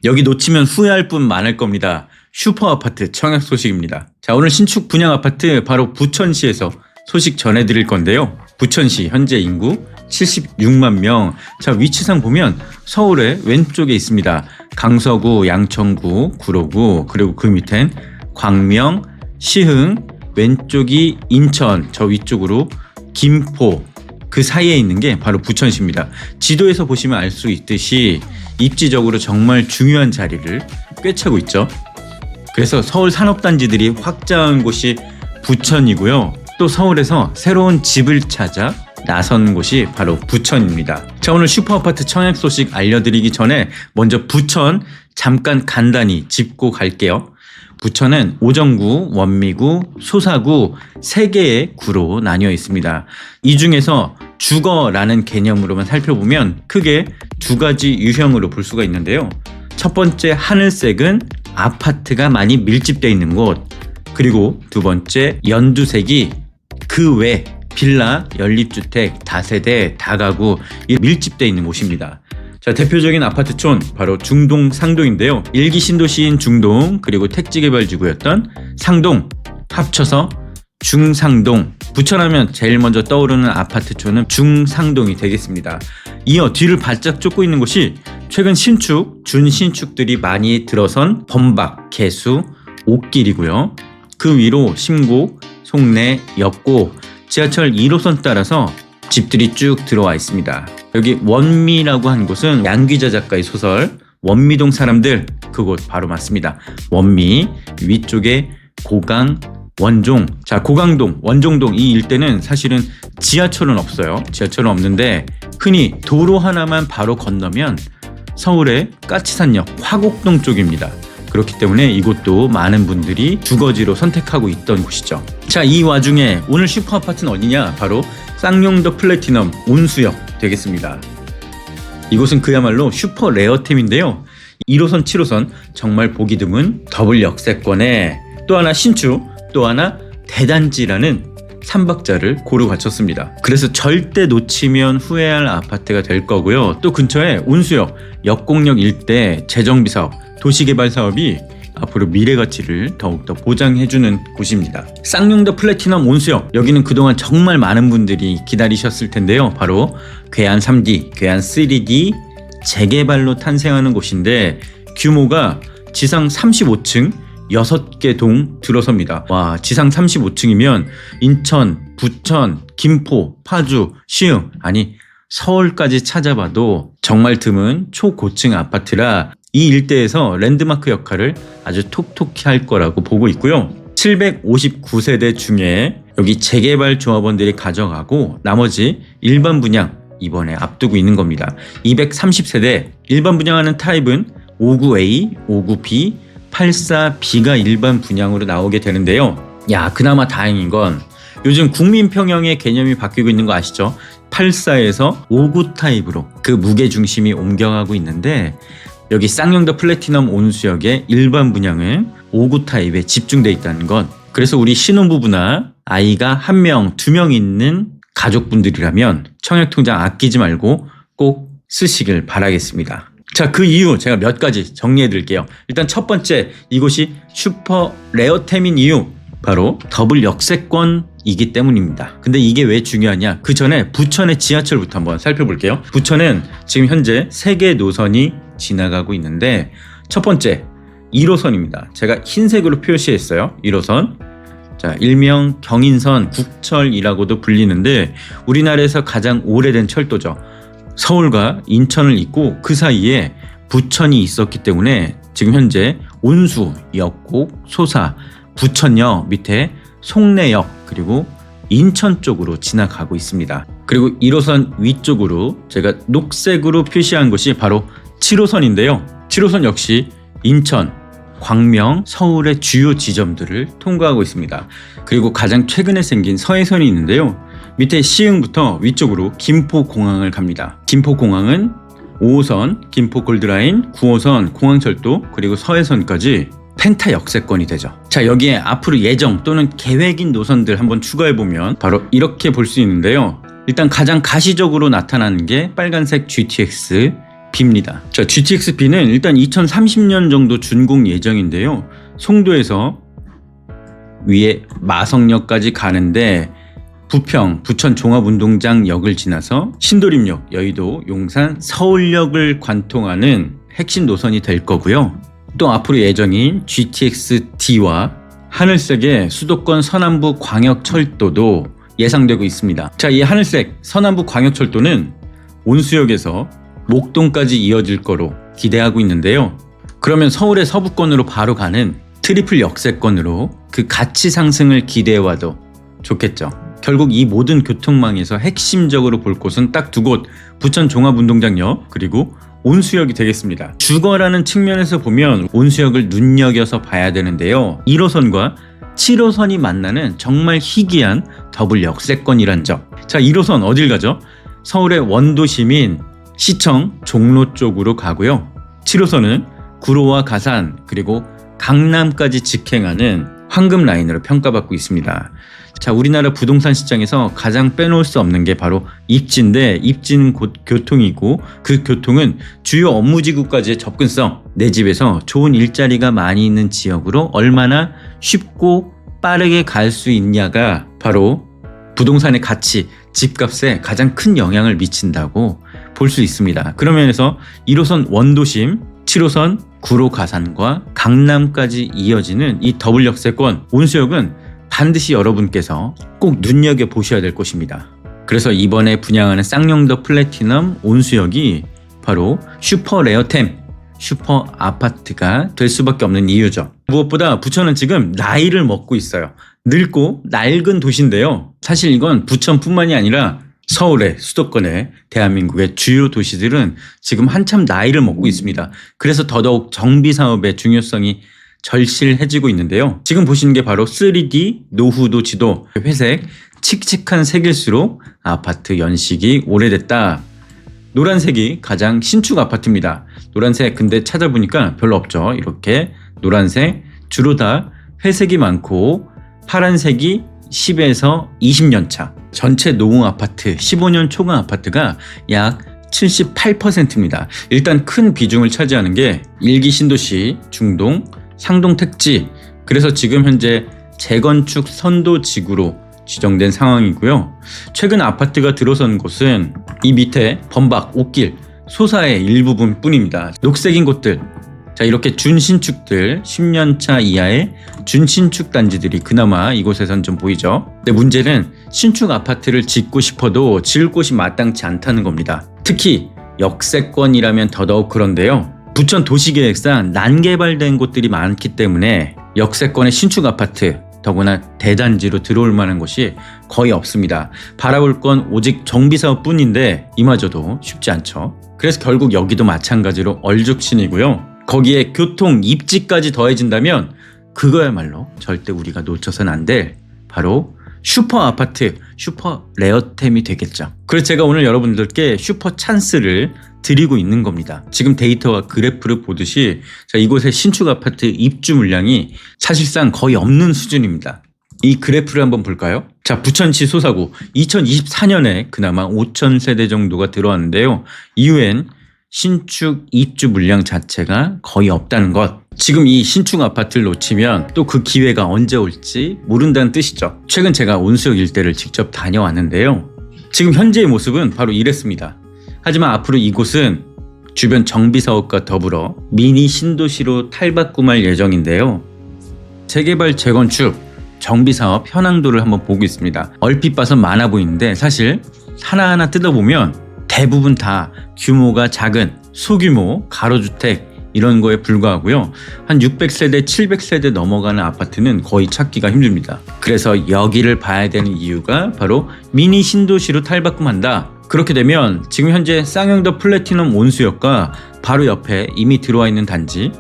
여기 놓치면 후회할 분 많을 겁니다. 슈퍼아파트 청약 소식입니다. 자, 오늘 신축 분양 아파트 바로 부천시에서 소식 전해드릴 건데요. 부천시 현재 인구 76만 명. 자, 위치상 보면 서울의 왼쪽에 있습니다. 강서구, 양천구, 구로구, 그리고 그 밑엔 광명, 시흥, 왼쪽이 인천, 저 위쪽으로 김포, 그 사이에 있는 게 바로 부천시입니다. 지도에서 보시면 알 수 있듯이 입지적으로 정말 중요한 자리를 꿰차고 있죠. 그래서 서울 산업단지들이 확장한 곳이 부천이고요. 또 서울에서 새로운 집을 찾아 나선 곳이 바로 부천입니다. 자, 오늘 슈퍼아파트 청약 소식 알려드리기 전에 먼저 부천 잠깐 간단히 짚고 갈게요. 부천은 오정구, 원미구, 소사구 3개의 구로 나뉘어 있습니다. 이 중에서 주거라는 개념으로만 살펴보면 크게 2가지 유형으로 볼 수가 있는데요. 첫 번째 하늘색은 아파트가 많이 밀집되어 있는 곳, 그리고 두 번째 연두색이 그 외 빌라, 연립주택, 다세대, 다가구 밀집되어 있는 곳입니다. 자, 대표적인 아파트촌 바로 중동 상동인데요. 1기 신도시인 중동, 그리고 택지개발지구였던 상동 합쳐서 중상동. 부천하면 제일 먼저 떠오르는 아파트촌은 중상동이 되겠습니다. 이어 뒤를 바짝 쫓고 있는 곳이 최근 신축, 준신축들이 많이 들어선 범박, 개수, 옥길이고요. 그 위로 심곡, 송내, 엽고, 지하철 1호선 따라서 집들이 쭉 들어와 있습니다. 여기 원미라고 한 곳은 양귀자 작가의 소설 원미동 사람들, 그곳 바로 맞습니다. 원미, 위쪽에 고강, 원종. 자, 고강동, 원종동 이 일대는 사실은 지하철은 없어요. 지하철은 없는데 흔히 도로 하나만 바로 건너면 서울의 까치산역 화곡동 쪽입니다. 그렇기 때문에 이곳도 많은 분들이 주거지로 선택하고 있던 곳이죠. 자, 이 와중에 오늘 슈퍼아파트는 어디냐? 바로 쌍용더 플래티넘 온수역 되겠습니다. 이곳은 그야말로 슈퍼 레어템인데요. 1호선, 7호선 정말 보기 드문 더블 역세권에 또 하나 신축, 또 하나 대단지라는 3박자를 고루 갖췄습니다. 그래서 절대 놓치면 후회할 아파트가 될 거고요. 또 근처에 온수역, 역공역 일대 재정비 사업, 도시개발 사업이 앞으로 미래 가치를 더욱더 보장해주는 곳입니다. 쌍용더 플래티넘 온수역, 여기는 그동안 정말 많은 분들이 기다리셨을 텐데요. 바로 괴한 3D, 괴한 3D 재개발로 탄생하는 곳인데 규모가 지상 35층 6개 동 들어섭니다. 와, 지상 35층이면 인천, 부천, 김포, 파주, 시흥, 아니 서울까지 찾아봐도 정말 드문 초고층 아파트라 이 일대에서 랜드마크 역할을 아주 톡톡히 할 거라고 보고 있고요. 759세대 중에 여기 재개발 조합원들이 가져가고 나머지 일반 분양 이번에 앞두고 있는 겁니다. 230세대 일반 분양하는 타입은 59A, 59B, 84B가 일반 분양으로 나오게 되는데요. 야, 그나마 다행인 건 요즘 국민평형의 개념이 바뀌고 있는 거 아시죠? 84에서 59 타입으로 그 무게중심이 옮겨가고 있는데 여기 쌍용더 플래티넘 온수역의 일반 분양은 59 타입에 집중돼 있다는 것. 그래서 우리 신혼부부나 아이가 1명, 2명 있는 가족분들이라면 청약통장 아끼지 말고 꼭 쓰시길 바라겠습니다. 자, 그 이유 제가 몇 가지 정리해 드릴게요. 일단 첫 번째, 이곳이 슈퍼 레어템인 이유 바로 더블 역세권이기 때문입니다. 근데 이게 왜 중요하냐? 그 전에 부천의 지하철부터 한번 살펴볼게요. 부천은 지금 현재 3개의 노선이 지나가고 있는데 첫 번째 1호선입니다. 제가 흰색으로 표시했어요. 1호선. 자, 일명 경인선, 국철이라고도 불리는데 우리나라에서 가장 오래된 철도죠. 서울과 인천을 잇고 그 사이에 부천이 있었기 때문에 지금 현재 온수, 역곡, 소사, 부천역 밑에 송내역 그리고 인천 쪽으로 지나가고 있습니다. 그리고 1호선 위쪽으로 제가 녹색으로 표시한 곳이 바로 7호선인데요. 7호선 역시 인천, 광명, 서울의 주요 지점들을 통과하고 있습니다. 그리고 가장 최근에 생긴 서해선이 있는데요. 밑에 시흥부터 위쪽으로 김포공항을 갑니다. 김포공항은 5호선, 김포골드라인, 9호선, 공항철도, 그리고 서해선까지 펜타 역세권이 되죠. 자, 여기에 앞으로 예정 또는 계획인 노선들 한번 추가해보면 바로 이렇게 볼 수 있는데요. 일단 가장 가시적으로 나타나는 게 빨간색 GTX B입니다. 자, GTX-B는 일단 2030년 정도 준공 예정인데요. 송도에서 위에 마성역까지 가는데 부평, 부천 종합운동장역을 지나서 신도림역, 여의도, 용산, 서울역을 관통하는 핵심 노선이 될 거고요. 또 앞으로 예정인 GTX-D와 하늘색의 수도권 서남부 광역철도도 예상되고 있습니다. 자, 이 하늘색 서남부 광역철도는 온수역에서 목동까지 이어질 거로 기대하고 있는데요. 그러면 서울의 서부권으로 바로 가는 트리플 역세권으로 그 가치 상승을 기대해와도 좋겠죠. 결국 이 모든 교통망에서 핵심적으로 볼 곳은 딱 두 곳, 부천 종합운동장역 그리고 온수역이 되겠습니다. 주거라는 측면에서 보면 온수역을 눈여겨서 봐야 되는데요. 1호선과 7호선이 만나는 정말 희귀한 더블 역세권이란 점. 자, 1호선 어딜 가죠? 서울의 원도심인 시청, 종로 쪽으로 가고요. 7호선은 구로와 가산 그리고 강남까지 직행하는 황금 라인으로 평가받고 있습니다. 자, 우리나라 부동산 시장에서 가장 빼놓을 수 없는 게 바로 입지인데 입지는 곧 교통이고 그 교통은 주요 업무지구까지의 접근성, 내 집에서 좋은 일자리가 많이 있는 지역으로 얼마나 쉽고 빠르게 갈 수 있냐가 바로 부동산의 가치, 집값에 가장 큰 영향을 미친다고 볼 수 있습니다. 그런 면에서 1호선 원도심, 7호선 구로 가산과 강남까지 이어지는 이 더블 역세권 온수역은 반드시 여러분께서 꼭 눈여겨보셔야 될 곳입니다. 그래서 이번에 분양하는 쌍용더 플래티넘 온수역이 바로 슈퍼 레어템, 슈퍼 아파트가 될 수밖에 없는 이유죠. 무엇보다 부천은 지금 나이를 먹고 있어요. 늙고 낡은 도시인데요. 사실 이건 부천뿐만이 아니라 서울의 수도권의 대한민국의 주요 도시들은 지금 한참 나이를 먹고 있습니다. 그래서 더더욱 정비사업의 중요성이 절실해지고 있는데요. 지금 보시는 게 바로 3D 노후도 지도, 회색 칙칙한 색일수록 아파트 연식이 오래됐다. 노란색이 가장 신축 아파트입니다. 노란색 근데 찾아보니까 별로 없죠. 이렇게 노란색 주로 다 회색이 많고 파란색이 10에서 20년 차. 전체 노후 아파트 15년 초과 아파트가 약 78%입니다. 일단 큰 비중을 차지하는 게 일기 신도시, 중동, 상동 택지. 그래서 지금 현재 재건축 선도지구로 지정된 상황이고요. 최근 아파트가 들어선 곳은 이 밑에 범박, 옥길, 소사의 일부분 뿐입니다. 녹색인 곳들, 자, 이렇게 준신축들, 10년차 이하의 준신축 단지들이 그나마 이곳에선 좀 보이죠. 근데 문제는 신축 아파트를 짓고 싶어도 지을 곳이 마땅치 않다는 겁니다. 특히 역세권이라면 더더욱 그런데요. 부천 도시계획상 난개발된 곳들이 많기 때문에 역세권의 신축 아파트, 더구나 대단지로 들어올 만한 곳이 거의 없습니다. 바라볼 건 오직 정비사업 뿐인데 이마저도 쉽지 않죠. 그래서 결국 여기도 마찬가지로 얼죽신이고요. 거기에 교통, 입지까지 더해진다면 그거야말로 절대 우리가 놓쳐서는 안 될 바로 슈퍼 아파트, 슈퍼 레어템이 되겠죠. 그래서 제가 오늘 여러분들께 슈퍼 찬스를 드리고 있는 겁니다. 지금 데이터와 그래프를 보듯이 자, 이곳의 신축 아파트 입주 물량이 사실상 거의 없는 수준입니다. 이 그래프를 한번 볼까요? 자, 부천시 소사구 2024년에 그나마 5,000세대 정도가 들어왔는데요. 이후엔 신축 입주 물량 자체가 거의 없다는 것. 지금 이 신축 아파트를 놓치면 또 그 기회가 언제 올지 모른다는 뜻이죠. 최근 제가 온수역 일대를 직접 다녀왔는데요. 지금 현재의 모습은 바로 이랬습니다. 하지만 앞으로 이곳은 주변 정비사업과 더불어 미니 신도시로 탈바꿈할 예정인데요. 재개발, 재건축, 정비사업 현황도를 한번 보고 있습니다. 얼핏 봐서 많아 보이는데 사실 하나하나 뜯어보면 대부분 다 규모가 작은 소규모 가로주택 이런 거에 불과하고요. 한 600세대, 700세대 넘어가는 아파트는 거의 찾기가 힘듭니다. 그래서 여기를 봐야 되는 이유가 바로 미니 신도시로 탈바꿈한다. 그렇게 되면 지금 현재 쌍용더 플래티넘 온수역과 바로 옆에 이미 들어와 있는 단지,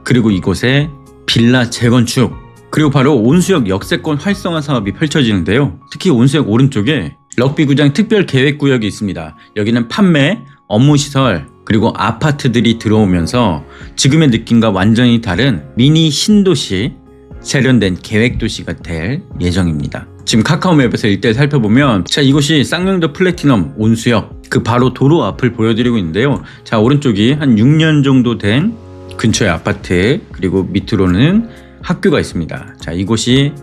그리고 이곳에 빌라 재건축, 그리고 바로 온수역 역세권 활성화 사업이 펼쳐지는데요. 특히 온수역 오른쪽에 럭비구장 특별계획구역이 있습니다. 여기는 판매, 업무시설, 그리고 아파트들이 들어오면서 지금의 느낌과 완전히 다른 미니 신도시, 세련된 계획도시가 될 예정입니다. 지금 카카오맵에서 일대를 살펴보면 자, 이곳이 쌍용더 플래티넘 온수역, 그 바로 도로 앞을 보여드리고 있는데요. 자, 오른쪽이 한 6년 정도 된 근처의 아파트, 그리고 밑으로는 학교가 있습니다. 자, 이곳이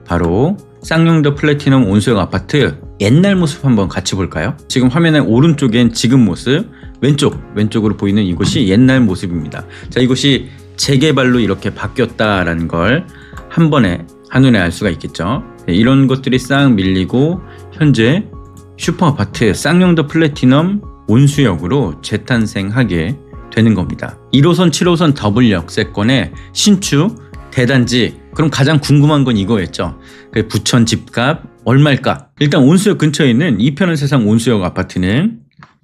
바로 쌍용더 플래티넘 온수역 아파트 옛날 모습 한번 같이 볼까요? 지금 화면의 오른쪽엔 지금 모습, 왼쪽으로 보이는 이곳이 옛날 모습입니다. 자, 이곳이 재개발로 이렇게 바뀌었다라는 걸 한 번에 한눈에 알 수가 있겠죠. 네, 이런 것들이 싹 밀리고 현재 슈퍼 아파트 쌍용더 플래티넘 온수역으로 재탄생하게 되는 겁니다. 1호선, 7호선 더블 역세권의 신축 대단지. 그럼 가장 궁금한 건 이거였죠. 부천 집값 얼마일까? 일단 온수역 근처에 있는 이편한 세상 온수역 아파트는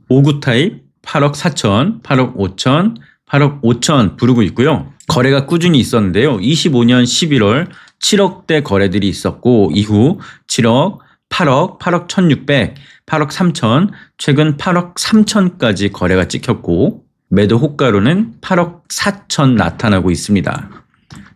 5구 타입 8억 4천, 8억 5천, 8억 5천 부르고 있고요. 거래가 꾸준히 있었는데요. 25년 11월 7억대 거래들이 있었고, 이후 7억, 8억, 8억 1,600, 8억 3천, 최근 8억 3천까지 거래가 찍혔고, 매도 호가로는 8억 4천 나타나고 있습니다.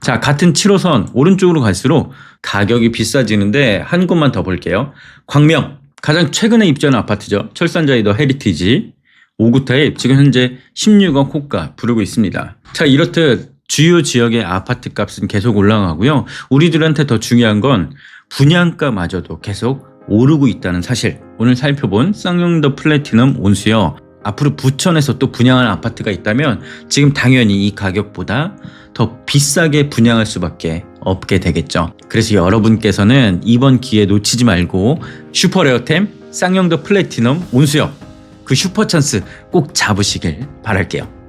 자, 같은 7호선 오른쪽으로 갈수록 가격이 비싸지는데 한 곳만 더 볼게요. 광명, 가장 최근에 입주한 아파트죠. 철산자이더 헤리티지 5구 타입, 지금 현재 16억 호가 부르고 있습니다. 자, 이렇듯 주요 지역의 아파트 값은 계속 올라가고요. 우리들한테 더 중요한 건 분양가마저도 계속 오르고 있다는 사실. 오늘 살펴본 쌍용더 플래티넘 온수역, 앞으로 부천에서 또 분양할 아파트가 있다면 지금 당연히 이 가격보다 더 비싸게 분양할 수밖에 없게 되겠죠. 그래서 여러분께서는 이번 기회 놓치지 말고 슈퍼레어템 쌍용더 플래티넘 온수역, 그 슈퍼 찬스 꼭 잡으시길 바랄게요.